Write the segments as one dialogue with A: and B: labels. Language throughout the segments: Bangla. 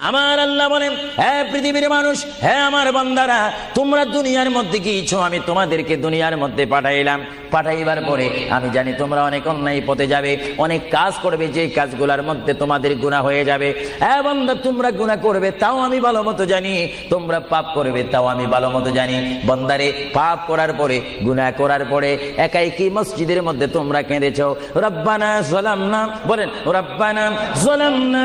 A: আমার আল্লাহ বলেন, হে পৃথিবীর মানুষ, হে আমার বান্দারা, তোমরা দুনিয়ার মধ্যে গিয়েছো, আমি তোমাদেরকে দুনিয়ার মধ্যে পাঠাইলাম। পাঠাইবার পরে আমি জানি তোমরা অনেক অন্যায় পথে যাবে, অনেক কাজ করবে, যে কাজগুলোর মধ্যে তোমাদের গুনাহ হয়ে যাবে। হে বান্দা, তোমরা গুনাহ করবে তাও আমি ভালো মতো জানি, তোমরা পাপ করবে তাও আমি ভালো মতো জানি। বান্দারে, পাপ করার পরে, গুনাহ করার পরে একাই কি মসজিদের মধ্যে তোমরা কেঁদেছো, রব্বানা যালামনা, বলেন রব্বানা যালামনা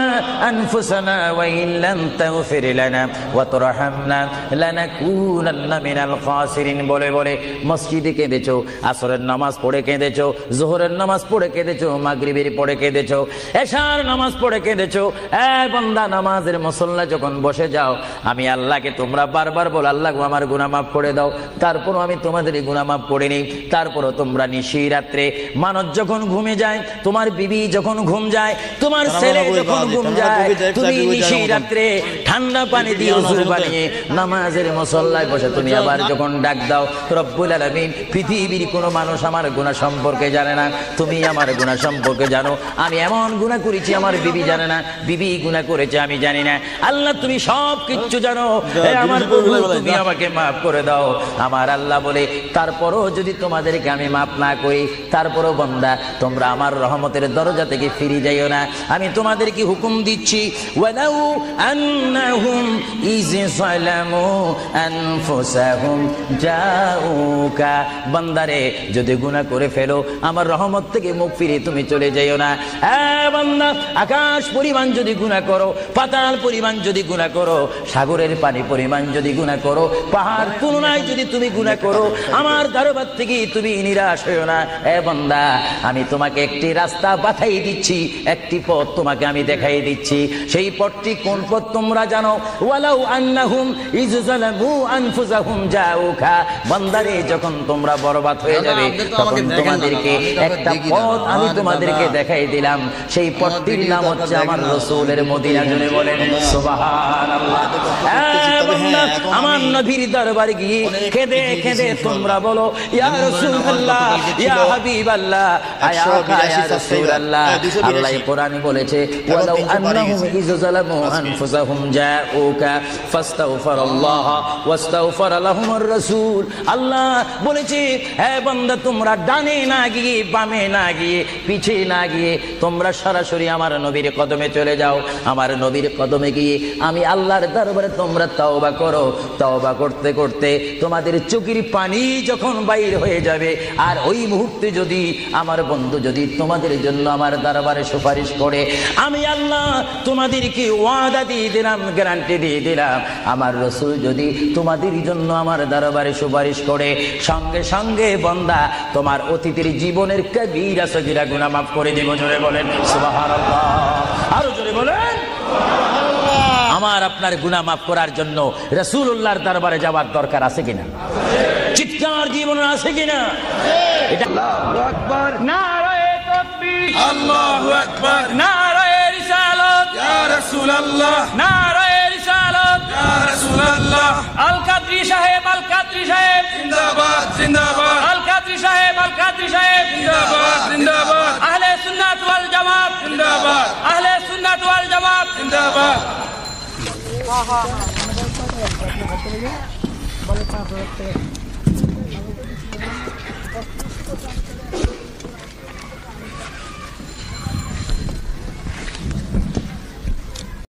A: আনফুসানা ওয়া ইল্লাম তাগফির লানা ওয়া তুরহামনা লানাকুনান্না মিনাল খাসিরিন বলে বলে মসজিদে কেঁদেছো, আসরের নামাজ পড়ে কেঁদেছো, যোহরের নামাজ পড়ে কেঁদেছো, মাগরিবের পড়ে কেঁদেছো, এশার নামাজ পড়ে কেঁদেছো। এ বান্দা, নামাজের মুসল্লা যখন বসে যাও, আমি আল্লাহকে তোমরা বারবার বল, আল্লাহ আমার গুনাহ মাফ করে দাও। তারপরও আমি তোমাদের গুনাহ মাফ করে নিই। তারপরও তোমরা নিশি রাত্রে, মানুষ যখন ঘুমে যায়, তোমার বিবি যখন ঘুম যায়, তোমার ছেলে যখন ঘুম যায়, তুমি নিশি রাত্রে ঠান্ডা পানি দিয়ে ওযু বানিয়ে নামাজের মুসল্লায় বসে তুমি আবার যখন ডাক দাও, রব্বুল আলামিন, পৃথিবীর কোনো মানুষ আমার গুনাহ সম্পর্কে জানে না, তুমি আমার গুনাহ সম্পর্কে জানো। আমি এমন গুনাহ করেছি আমার বিবি জানে না, বিবি গুনাহ করেছে আমি জানি না। আল্লাহ, তুমি সব কিছু জানো, আমার প্রভু, তুমি আমাকে মাফ করে দাও। আমার আল্লাহ বলে, তারপরও যদি তোমাদেরকে আমি মাফ না করি, তারপরও বান্দা, তোমরা আমার রহমতের দরজা থেকে ফিরে যাইও না। আমি তোমাদেরকে হুকুম দিচ্ছি, ওয়ালাউ আন্নাহুম ইয যালামু আনফুসাহুম জাউকা, বান্দারে, যদি গুনাহ করে ফেলো, আমার রহমত থেকে মুখ ফিরে তুমি চলে যাইও না। বান্দা, আকাশ পরিমাণ যদি গুনাহ করো, পাতাল পরিমাণ যদি গুনাহ করো, সাগরের পানি পরিমাণ যদি গুনাহ করো, পাহাড় তুলনায় যদি তুমি গুনাহ করো, আমার দরবার থেকে তুমি নিরাশ হইও না। বান্দা, আমি তোমাকে একটি রাস্তা বাতাই দিচ্ছি, একটি পথ তোমাকে আমি দেখাই দিচ্ছি। সেই পথটি কোন পথ তোমরা জানো? ওয়ালাউ আন্নাহুম ইয যালামু আনফুসাহুম জাউকা, বান্দারে, যখন তোমরা বরবাদ হয়ে যাবে, তখন তোমাদেরকে একটা পথ আমি তোমাদেরকে দেখাই দিলাম। সেই পথটির নাম হচ্ছে আমার রাসূলের মদিনা। জুড়ে বলেন সুবহানাল্লাহ। আমার নবীর দরবারে গিয়ে কেঁদে কেঁদে তোমরা বলো, ইয়া রাসূলুল্লাহ, ইয়া হাবিবাল্লাহ, ইয়া রাসূলুল্লাহ। আল্লাহ কোরআনে বলেছে, ওয়ালাউ আন্নাহুম ইয যালামু আনফুসাহুম জাউকা ফাস্তাগফিরুল্লাহ ওয়াস্তাগফারা লাহুমুর রাসূল। আল্লাহ বলেছে, হে বান্দা, তোমরা ডানে না গিয়ে, বামে না গিয়ে, পিছে না গিয়ে, তোমরা সরাসরি আমার নবীর কদমে চলে যাও। আমার নবীর কদমে গিয়ে আমি আল্লাহর দরবারে তোমরা তওবা করো। তওবা করতে করতে তোমাদের চোখের পানি যখন বাইর হয়ে যাবে, আর ওই মুহূর্তে যদি আমার বন্ধু যদি তোমাদের জন্য আমার দরবারে সুপারিশ করে, আমি আল্লাহ তোমাদেরকে ওয়াদা দিয়ে দিলাম, গ্যারান্টি দিয়ে দিলাম, আমার রাসূল যদি তোমাদের জন্য আমার দরবারে সুপারিশ করে, সঙ্গে সঙ্গে বান্দা, তোমার অতীতের জীবনের কবিরা সগীরা গুনাহ মাফ করে দেব। জোরে বলেন সুবহানাল্লাহ। আরো জোরে বলেন। আমার আপনার গুনাহ মাফ করার জন্য রাসূলুল্লাহর দরবারে যাওয়ার দরকার আছে কিনা? চিৎকার জীবন আছে কিনা? এটা আল্লাহু আকবার, নারায়ে তাকবীর, আল্লাহু আকবার, নারায়ে রিসালাত, ইয়া রাসূলুল্লাহ, নারায়ে রিসালাত, ইয়া রাসূলুল্লাহ। আল কাদরি সাহেব, আল কাদরি সাহেব জিন্দাবাদ, জিন্দাবাদ। আল কাদরি সাহেব, আল কাদরি সাহেব জিন্দাবাদ, জিন্দাবাদ। আহলে সুন্নাত ওয়াল জামাত জিন্দাবাদ, আহলে সুন্নাত ওয়াল জামাত জিন্দাবাদ। বলে